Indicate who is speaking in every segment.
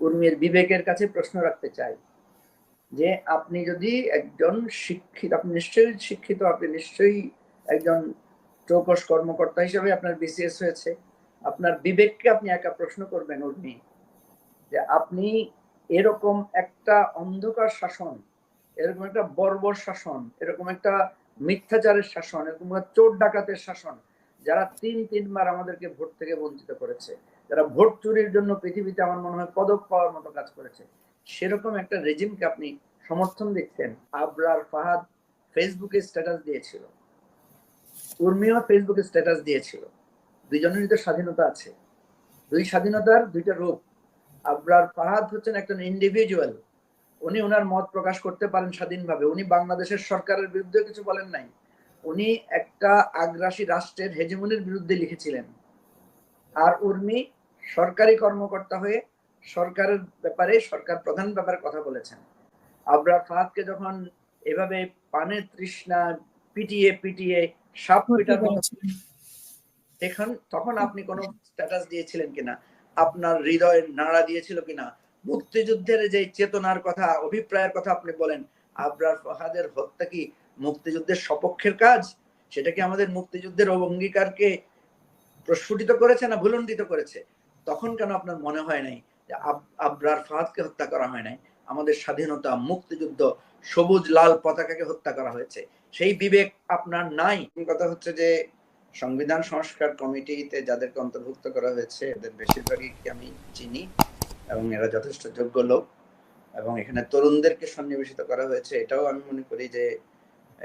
Speaker 1: উর্মির বিবেকের কাছে প্রশ্ন রাখতে চাই যে আপনি যদি একজন শিক্ষিত, আপনি নিশ্চয়ই শিক্ষিত, আপনি নিশ্চয়ই একজন চৌকস কর্মকর্তা হিসেবে আপনার বিসিএস হয়েছে, আপনার বিবেককে আপনি একা প্রশ্ন করবেন উর্মি, যে আপনি এরকম একটা অন্ধকার শাসন, এরকম একটা বর্বর শাসন, এরকম একটা মিথ্যাচারের শাসন, এরকম একটা চোর ডাকাতের শাসন, যারা তিনবার আমাদেরকে ভোট থেকে বঞ্চিত করেছে, যারা ভোট চুরির জন্য পৃথিবীতে আমার মনে হয় পদক পাওয়ার মতো কাজ করেছে, সেরকম একটা রেজিমকে আপনি সমর্থন দিচ্ছেন। আবরার ফাহাদ ফেসবুকে স্ট্যাটাস দিয়েছিল, উর্মিও ফেসবুকে স্ট্যাটাস দিয়েছিল, দুইজনেরই তো স্বাধীনতা আছে, দুই স্বাধীনতার দুইটা রূপ। আবরার ফাহাদ হচ্ছেন একজন ইন্ডিভিজুয়াল, উনি ওনার মত প্রকাশ করতে পারেন স্বাধীনভাবে, উনি বাংলাদেশের সরকারের বিরুদ্ধে কিছু বলেন নাই, উনি একটা আগ্রাসী রাষ্ট্রের হেজেমনির বিরুদ্ধে লিখেছিলেন। আর উর্মি সরকারি কর্মকর্তা হয়ে সরকারের ব্যাপারে, সরকার প্রধান ব্যাপারে কথা বলেছেন। আবরার ফাহাদকে যখন এভাবে পানের তৃষ্ণা পিটিয়ে পিটিয়ে সাপ পিটার মতো, তখন আপনি কোনো স্ট্যাটাস দিয়েছিলেন কিনা? আপনার হৃদয় নাড়া দিয়েছিল কিনা? মুক্তিযুদ্ধের যে চেতনার কথা, অভিপ্রায়ের কথা আপনি বলেন, আবরার ফাহাদের হত্যা কি মুক্তিযুদ্ধের সপক্ষের কাজ? সেটা কি আমাদের মুক্তিযুদ্ধের অঙ্গীকারকে প্রস্ফুটিত করেছে না ভুলণ্ডিত করেছে? তখন কেন আপনার মনে হয় নাই যে আবরার ফাহাদকে হত্যা করা হয় নাই, আমাদের স্বাধীনতা, মুক্তিযুদ্ধ, সবুজ লাল পতাকাকে হত্যা করা হয়েছে? সেই বিবেক আপনার নাই। কথা হচ্ছে যে সংবিধান সংস্কার কমিটিতে যাদেরকে অন্তর্ভুক্ত করা হয়েছে এদের বেশিরভাগই আমি চিনি এবং এরা যথেষ্ট যোগ্য লোক, এবং এখানে তরুণদেরকে সন্নিবেশিত করা হয়েছে, এটাও আমি মনে করি যে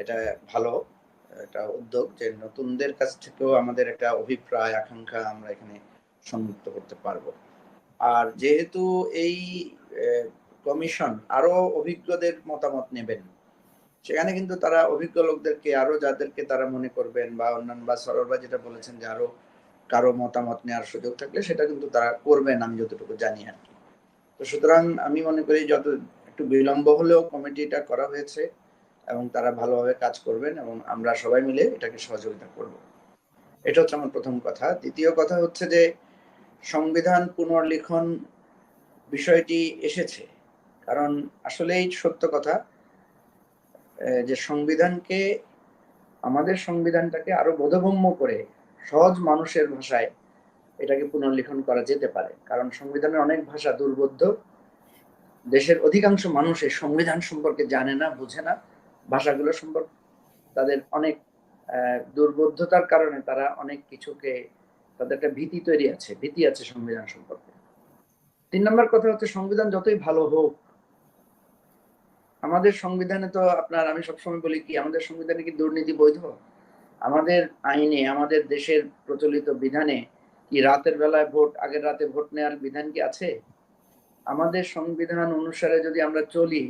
Speaker 1: এটা ভালো একটা উদ্যোগ, যে নতুনদের কাছ থেকেও আমাদের একটা অভিপ্রায় আকাঙ্ক্ষা আমরা এখানে সংযুক্ত করতে পারবো। আর যেহেতু এই কমিশন আরো অভিজ্ঞদের মতামত নেবেন, সেখানে কিন্তু তারা অভিজ্ঞ লোকদেরকে আরো, যাদেরকে তারা মনে করবেন, বা অন্যান্য, বা সরোরবা যেটা বলেছেন যে আরো কারো মতামত নেওয়ার সুযোগ থাকলে সেটা কিন্তু তারা করবেন, আমি যতটুকু জানি আর কি। তো সুতরাং আমি মনে করি যত একটু বিলম্ব হলেও কমিটিটা করা হয়েছে এবং তারা ভালোভাবে কাজ করবেন এবং আমরা সবাই মিলে এটাকে সহযোগিতা করব। এটা হচ্ছে আমার প্রথম কথা। দ্বিতীয় কথা হচ্ছে যে সংবিধান পুনর্লিখন বিষয়টি এসেছে, কারণ আসলেই সত্য কথা যে সংবিধানকে, আমাদের সংবিধানটাকে আরো বোধগম্য করে সহজ মানুষের ভাষায় এটাকে পুনর্লিখন করা যেতে পারে, কারণ সংবিধানের অনেক ভাষা দুর্বোধ্য, দেশের অধিকাংশ মানুষ এই সংবিধান সম্পর্কে জানে না, বুঝে না, ভাষাগুলো সম্পর্কে তাদের অনেক দুর্বোধ্যতার কারণে তারা অনেক কিছুকে, তাদের একটা ভীতি তৈরি আছে, ভীতি আছে সংবিধান সম্পর্কে। 3 নম্বর কথা হচ্ছে সংবিধান যতই ভালো হোক, আমাদের সংবিধানে তো আপনার, আমি সবসময় বলি কি, আমাদের সংবিধানে কি দুর্নীতি বৈধ? আমাদের আইনে, আমাদের দেশের প্রচলিত বিধানে কি রাতের বেলায় ভোট, আগের রাতে ভোট নেওয়ার বিধান কি আছে? আমাদের সংবিধান অনুসারে যদি আমরা চলি,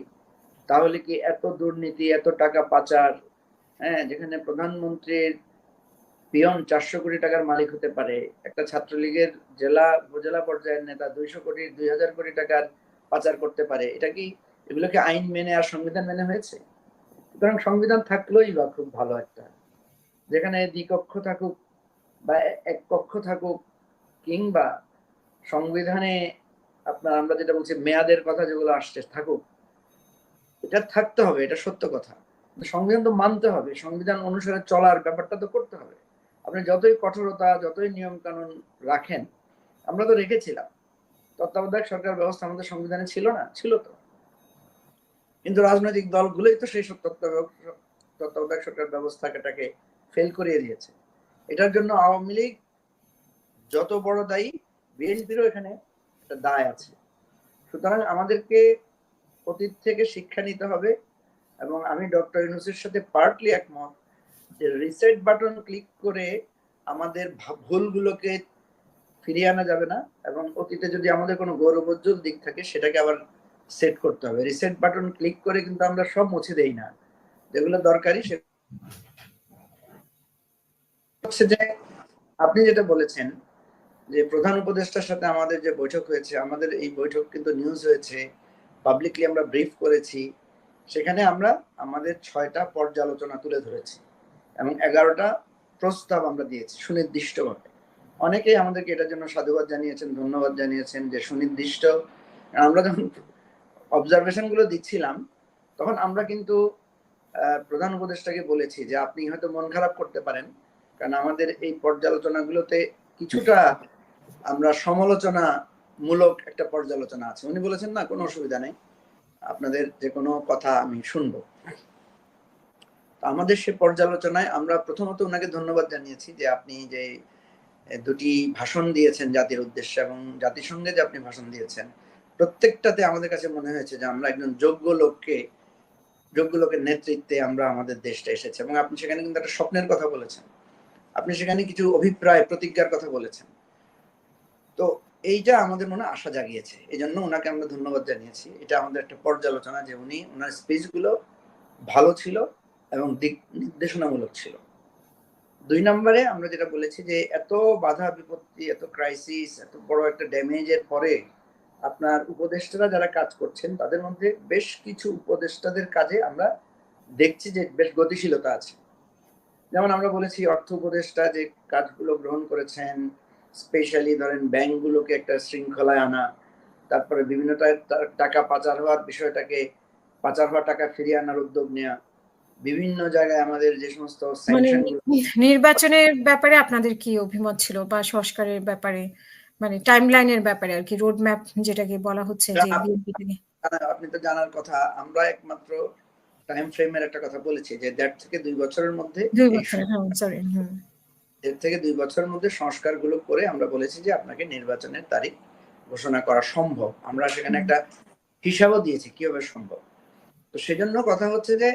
Speaker 1: তাহলে কি এত দুর্নীতি, এত টাকা পাচার, হ্যাঁ, যেখানে প্রধানমন্ত্রীর পিয়ন 400 কোটি টাকার মালিক হতে পারে, একটা ছাত্রলীগের জেলা উপজেলা পর্যায়ের নেতা 200 কোটি 2000 কোটি টাকার পাচার করতে পারে, এটা কি, এগুলোকে আইন মেনে আর সংবিধান মেনে হয়েছে? সুতরাং সংবিধান থাকলেই বা খুব ভালো একটা, যেখানে দ্বিকক্ষ থাকুক বা এক কক্ষ থাকুক, কিংবা সংবিধানে আপনার আমরা যেটা বলছি মেয়াদের কথা যেগুলো আসছে থাকুক, এটা থাকতে হবে, এটা সত্য কথা। সংবিধান তো মানতে হবে, সংবিধান অনুসারে চলার ব্যাপারটা তো করতে হবে। আপনি যতই কঠোরতা, যতই নিয়ম কানুন রাখেন, আমরা তো রেখেছিলাম, তত্ত্বাবধায়ক সরকার ব্যবস্থা আমাদের সংবিধানে ছিল না? ছিল তো, কিন্তু রাজনৈতিক দলগুলোই তো সেই তত্ত্বাবধায়ক সরকার ব্যবস্থাটাকে ফেল করিয়ে দিয়েছে। এটার জন্য আওয়ামী লীগ যত বড় দায়ী, বিএনপিরও এখানে একটা দায় আছে। সুতরাং আমাদেরকে অতীত থেকে শিক্ষা নিতে হবে, এবং আমি ডক্টর ইউনূসের সাথে পার্টলি একমত যে রিসেট বাটন ক্লিক করে আমাদের ভুলগুলোকে ফিরিয়ে আনা যাবে না, এবং অতীতে যদি আমাদের কোনো গৌরবোজ্জ্বল দিক থাকে সেটাকে আবার সেট করতে হবে। রিসেট বাটন ক্লিক করে কিন্তু আমরা সব মুছে দেই না, যেগুলো দরকারি সে হচ্ছে যে আপনি যেটা বলেছেন যে প্রধান উপদেষ্টার সাথে আমাদের যে বৈঠক হয়েছে, আমাদের এই বৈঠক কিন্তু নিউজ হয়েছে, পাবলিকলি আমরা ব্রিফ করেছি, সেখানে আমরা আমাদের 6টা পর্যালোচনা তুলে ধরেছি এবং 11টা প্রস্তাব আমরা দিয়েছি সুনির্দিষ্টভাবে। অনেকেই আমাদেরকে এটার জন্য সাধুবাদ জানিয়েছেন, ধন্যবাদ জানিয়েছেন যে সুনির্দিষ্ট আমরা যখন অবজারভেশন গুলো দিচ্ছিলাম তখন আমরা কিন্তু প্রধান উপদেষ্টাকে বলেছি যে আপনি হয়তো মন খারাপ করতে পারেন, কারণ আমাদের এই পর্যালোচনাগুলোতে কিছুটা আমরা সমালোচনা মূলক একটা পর্যালোচনা আছে। উনি বলেছেন না কোনো অসুবিধা নেই, আপনাদের যে কোনো কথা আমি শুনবো। আমাদের সে পর্যালোচনায় আমরা প্রথমত ওনাকে ধন্যবাদ জানিয়েছি যে আপনি যে দুটি ভাষণ দিয়েছেন জাতির উদ্দেশ্যে এবং জাতিসংঘে যে আপনি ভাষণ দিয়েছেন, প্রত্যেকটাতে আমাদের কাছে মনে হয়েছে যে আমরা একজন যোগ্য লোকের নেতৃত্বে আমরা আমাদের দেশটা এসেছে। এবং আপনি সেখানে কিন্তু একটা স্বপ্নের কথা বলেছেন, আপনি সেখানে কিছু অভিপ্রায় প্রতিজ্ঞার কথা বলেছেন। তো এইটা আমাদের মনে আশা জাগিয়েছে, এই জন্য ওনাকে আমরা ধন্যবাদ জানিয়েছি। এটা আমাদের একটা পর্যালোচনা যে উনি ওনার স্পিচগুলো ভালো ছিল এবং দিক নির্দেশনামূলক ছিল। 2 নম্বরে আমরা যেটা বলেছি যে এত বাধা বিপত্তি, এত ক্রাইসিস, এত বড় একটা ড্যামেজের পরে আপনার উপদেষ্টারা যারা কাজ করছেন তাদের মধ্যে বেশ কিছু উপদেষ্টাদের কাজে আমরা দেখছি যে বেশ গতিশীলতা আছে। যেমন আমরা বলেছি অর্থ উপদেষ্টা যে কাজগুলো গ্রহণ করেছেন, স্পেশালি ধরেন ব্যাংকগুলোকে একটা শৃঙ্খলায় আনা, তারপরে বিভিন্ন টাকা পাচার হওয়ার বিষয়টাকে, পাচার হওয়া টাকা ফিরিয়ে আনার উদ্যোগ নেওয়া, বিভিন্ন জায়গায় আমাদের যে সমস্ত
Speaker 2: নির্বাচনের ব্যাপারে আপনাদের কি অভিমত ছিল বা সংস্কারের ব্যাপারে, মানে টাইমলাইনের ব্যাপারে আর কি, রোড ম্যাপ যেটাকে বলা হচ্ছে যে
Speaker 1: আপনি তো জানার কথা, আমরা একমাত্র টাইম ফ্রেমের একটা কথা বলেছি যে 1.5 থেকে 2 বছরের মধ্যে 1.5 থেকে 2 বছরের মধ্যে সংস্কারগুলো করে আমরা বলেছি যে আপনাকে নির্বাচনের তারিখ ঘোষণা করা সম্ভব। আমরা সেখানে একটা হিসাবও দিয়েছি কিভাবে সম্ভব। তো সেজন্য কথা হচ্ছে যে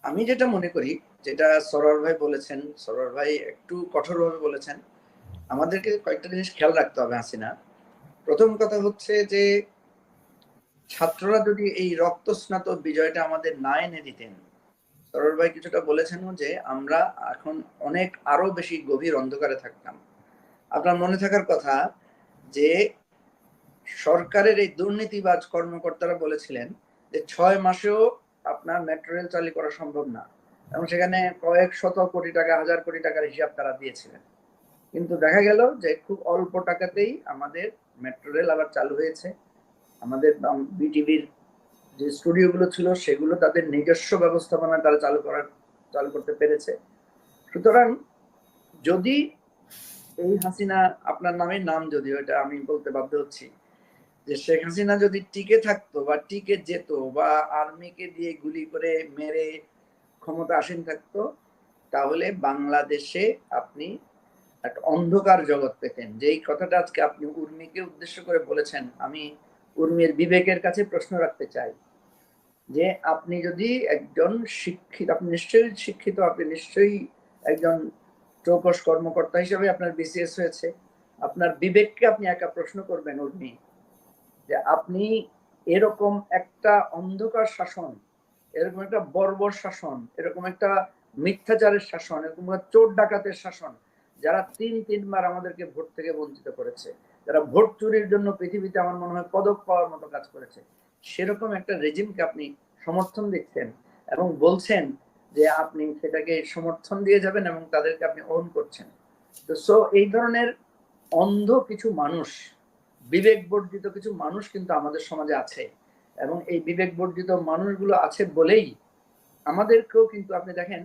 Speaker 1: আমি যেটা মনে করি, যেটা সরোয়ার ভাই বলেছেন, সরোয়ার ভাই একটু কঠোরভাবে বলেছেন, আমাদেরকে কয়েকটা জিনিস খেয়াল রাখতে হবে হাসিনা। প্রথম কথা হচ্ছে যে ছাত্ররা যদি এই রক্তস্নাত বিজয়টা আমাদের না এনে দিতেন, সরোয়ার ভাই কিছুটা বলেছেন যে আমরা এখন অনেক আরো বেশি গভীর অন্ধকারে থাকতাম। আপনার মনে থাকার কথা যে সরকারের এই দুর্নীতিবাজ কর্মকর্তারা বলেছিলেন যে 6 মাসেও আপনার মেট্রো রেল চালু করা সম্ভব না, এবং সেখানে কয়েক শত কোটি টাকা, হাজার কোটি টাকার হিসাব তারা দিয়েছিলেন। কিন্তু দেখা গেল যে খুব অল্প টাকাতেই আমাদের মেট্রো রেল আবার চালু হয়েছে। আমাদের বিটিভির যে স্টুডিওগুলো ছিল সেগুলো তাদের নিজস্ব ব্যবস্থাপনায় তারা চালু করতে পেরেছে। সুতরাং যদি এই হাসিনা, আপনার নামের নাম যদিও এটা আমি বলতে বাধ্য হচ্ছি, যে শেখ হাসিনা যদি টিকে থাকতো বা টিকে যেত বা আর্মিকে দিয়ে গুলি করে মেরে ক্ষমতা আসীন থাকতো, তাহলে বাংলাদেশে আপনি একটা অন্ধকার জগৎ পেতেন। যেই কথাটা আজকে আপনি উর্মিকে উদ্দেশ্য করে বলেছেন, আমি উর্মির বিবেকের কাছে প্রশ্ন রাখতে চাই যে আপনি যদি একজন শিক্ষিত, আপনি নিশ্চয়ই শিক্ষিত, আপনি নিশ্চয়ই একজন চৌকস কর্মকর্তা হিসেবে আপনার বিসিএস হয়েছে, আপনার বিবেককে আপনি একা প্রশ্ন করবেন উর্মি, যে আপনি এরকম একটা অন্ধকার শাসন, এরকম একটা বর্বর শাসন, এরকম একটা মিথ্যাচারের শাসন, এরকম একটা চোর ডাকাতের শাসন, যারা 3-3বার আমাদেরকে ভোট থেকে বঞ্চিত করেছে, যারা ভোট চুরির জন্য পৃথিবীতে আমার মনে হয় পদক পাওয়ার মতো কাজ করেছে, সেরকম একটা রেজিমকে আপনি সমর্থন দিচ্ছেন এবং বলছেন যে আপনি সেটাকে সমর্থন দিয়ে যাবেন এবং তাদেরকে আপনি ওন করছেন। তো সো এই ধরনের অন্ধ কিছু মানুষ, বিবেক বর্জিত কিছু মানুষ কিন্তু আমাদের সমাজে আছে, এবং এই বিবেক বর্জিত মানুষগুলো আছে বলেই আমাদেরকেও কিন্তু, আপনি দেখেন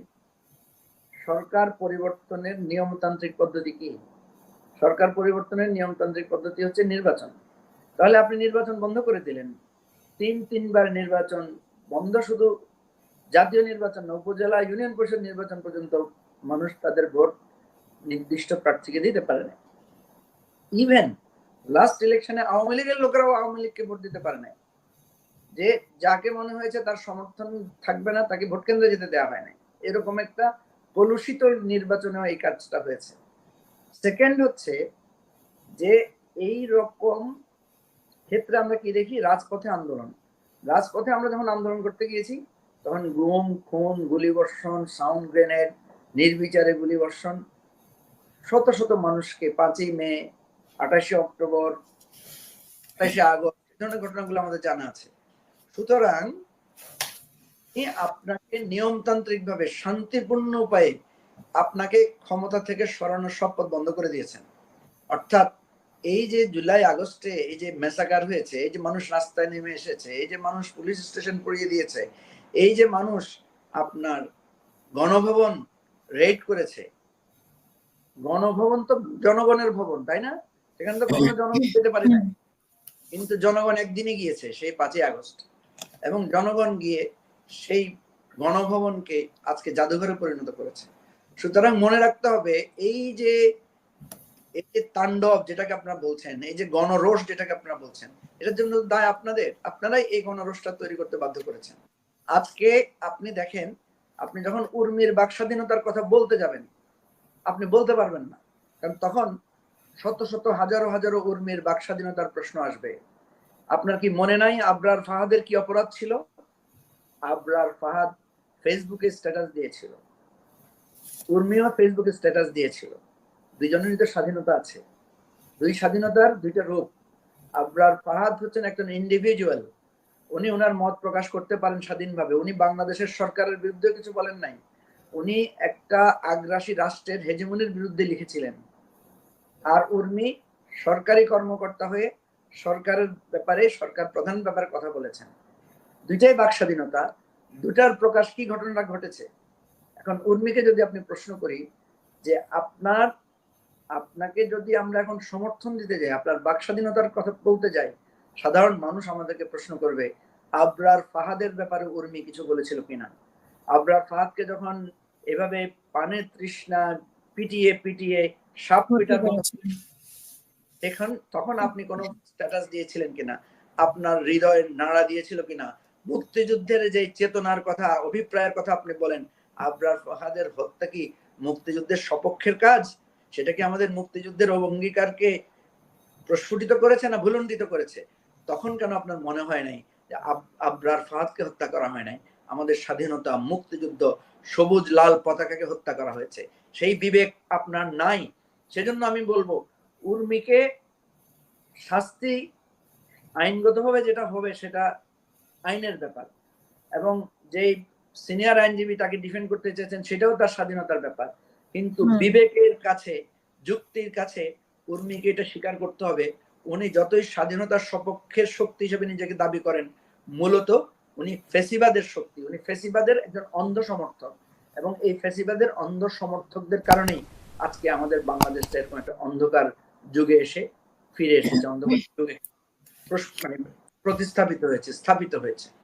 Speaker 1: সরকার পরিবর্তনের নিয়মতান্ত্রিক পদ্ধতি কি? সরকার পরিবর্তনের নিয়মতান্ত্রিক পদ্ধতি হচ্ছে নির্বাচন। তাহলে আপনি নির্বাচন বন্ধ করে দিলেন, 3-3বার নির্বাচন বন্ধ, শুধু জাতীয় নির্বাচন না, উপজেলা ইউনিয়ন পরিষদ নির্বাচন পর্যন্ত মানুষ তাদের ভোট নির্দিষ্ট প্রার্থীকে দিতে পারে না। ইভেন লাস্ট ইলেকশনে আওয়ামী লীগের লোকেরাও আওয়ামী লীগকে ভোট দিতে পারে না, যে যাকে মনে হয়েছে তার সমর্থন থাকবে না তাকে ভোট কেন্দ্রে যেতে দেওয়া হয় না। এরকম একটা কলুষিত নির্বাচনেও এই কাজটা হয়েছে। সেকেন্ড হচ্ছে যে এই রকম ক্ষেত্রে আমরা কি দেখি, রাজপথে আন্দোলন। রাজপথে আমরা যখন আন্দোলন করতে গিয়েছি তখন গুম, খুন, গুলিবর্ষণ, সাউন্ড গ্রেনেড, নির্বিচারে গুলিবর্ষণ, শত শত মানুষকে 5ই মে, 28শে অক্টোবর, 28শে আগস্ট, এই ধরনের ঘটনাগুলো আমাদের জানা আছে। সুতরাং আপনাকে নিয়মতান্ত্রিক ভাবে শান্তিপূর্ণ উপায়ে আপনাকে ক্ষমতা থেকে সরানোর সব পথ বন্ধ করে দিয়েছেন। অর্থাৎ এই যে জুলাই আগস্টে এই যে মেসাকার হয়েছে, এই যে মানুষ রাস্তায় নেমে এসেছে, এই যে মানুষ পুলিশ স্টেশন পুড়িয়ে দিয়েছে, এই যে মানুষ আপনার গণভবন রেড করেছে, গণভবন তো জনগণের ভবন, তাই না? সেখানে তো কখনো জনগণ যেতে পারে না, কিন্তু জনগণ একদিনে গিয়েছে সেই 5ই আগস্ট, এবং জনগণ গিয়ে সেই গণভবনকে আজকে জাদুঘরে পরিণত করেছে। সুতরাং মনে রাখতে হবে এই যে তাণ্ডব যেটাকে আপনারা বলছেন, এই যে গণরোষ যেটাকে আপনারা বলছেন, এটার জন্য দায় আপনাদের, আপনারাই এই গণরোষটা তৈরি করতে বাধ্য করেছেন। আজকে আপনি দেখেন, আপনি যখন উর্মির বাক স্বাধীনতার কথা বলতে যাবেন, আপনি বলতে পারবেন না, কারণ তখন শত শত হাজারো হাজারো উর্মির বাক স্বাধীনতার প্রশ্ন আসবে। আপনার কি মনে নাই আবরার ফাহাদের কি অপরাধ ছিল? আবরার ফাহাদ ফেসবুকে স্ট্যাটাস দিয়েছিল, উর্মিও ফেসবুকে স্ট্যাটাস দিয়েছিল। দুইজনেরই তো স্বাধীনতা আছে, দুই স্বাধীনতার দুইটা রূপ। আবরার ফাহাদ হচ্ছেন একজন ইন্ডিভিজুয়াল, উনি ওনার মত প্রকাশ করতে পারেন স্বাধীনভাবে, উনি বাংলাদেশের সরকারের বিরুদ্ধে কিছু বলেন নাই, উনি একটা আগ্রাসী রাষ্ট্রের হেজিমনির বিরুদ্ধে লিখেছিলেন। আর উর্মি সরকারি কর্মকর্তা হয়ে সরকারের ব্যাপারে, সরকার প্রধান ব্যাপারে কথা বলেছেন। দুইটাই বাক স্বাধীনতা, দুটার প্রকাশ কি ঘটনাটা ঘটেছে। এখন উর্মিকে যদি আপনি প্রশ্ন করি যে আপনাকে যদি আমরা এখন সমর্থন দিতে যাই, আপনার বাক স্বাধীনতার কথা বলতে যাই, সাধারণ মানুষ আমাদেরকে প্রশ্ন করবে আবরার ফাহাদের ব্যাপারে উর্মি কিছু বলেছিল কিনা। আবরার ফাহাদকে যখন এভাবে পানের তৃষ্ণা পিটিয়ে পিটিয়ে সাপ পিটার মতো, তখন আপনি কোনো স্ট্যাটাস দিয়েছিলেন কিনা, আপনার হৃদয়ের নাড়া দিয়েছিল কিনা, মুক্তিযুদ্ধের যে চেতনার কথা, অভিপ্রায়ের কথা আপনি বলেন, আবরার ফাহাদের হত্যা কি মুক্তিযুদ্ধের সপক্ষের কাজ? সেটা কি আমাদের মুক্তিযুদ্ধের অঙ্গীকারকে প্রস্ফুটিত করেছে না ভুলুণ্ঠিত করেছে? তখন কেন আপনার মনে হয় নাই যে আবরার ফাহাদকে হত্যা করা হয় নাই, আমাদের স্বাধীনতা, মুক্তিযুদ্ধ, সবুজ লাল পতাকাকে হত্যা করা হয়েছে? সেই বিবেক আপনার নাই। সেজন্য আমি বলবো উর্মিকে শাস্তি আইনগতভাবে যেটা হবে সেটা আইনের ব্যাপার, এবং যেই সিনিয়র আইনজীবী তাকে ডিফেন্ড করতে চেয়েছেন সেটাও তার স্বাধীনতার ব্যাপার, কিন্তু বিবেকের কাছে, যুক্তির কাছে উর্মিকে এটা স্বীকার করতে হবে, উনি যতই স্বাধীনতার সপক্ষের শক্তি হিসেবে নিজেকে দাবি করেন, মূলত উনি ফেসিবাদের শক্তি, উনি ফেসিবাদের একজন অন্ধ সমর্থক, এবং এই ফেসিবাদের অন্ধ সমর্থকদের কারণেই আজকে আমাদের বাংলাদেশটা এরকম একটা অন্ধকার যুগে এসে ফিরে এসেছে, অন্ধকার যুগে প্রতিস্থাপিত হয়েছে, স্থাপিত হয়েছে।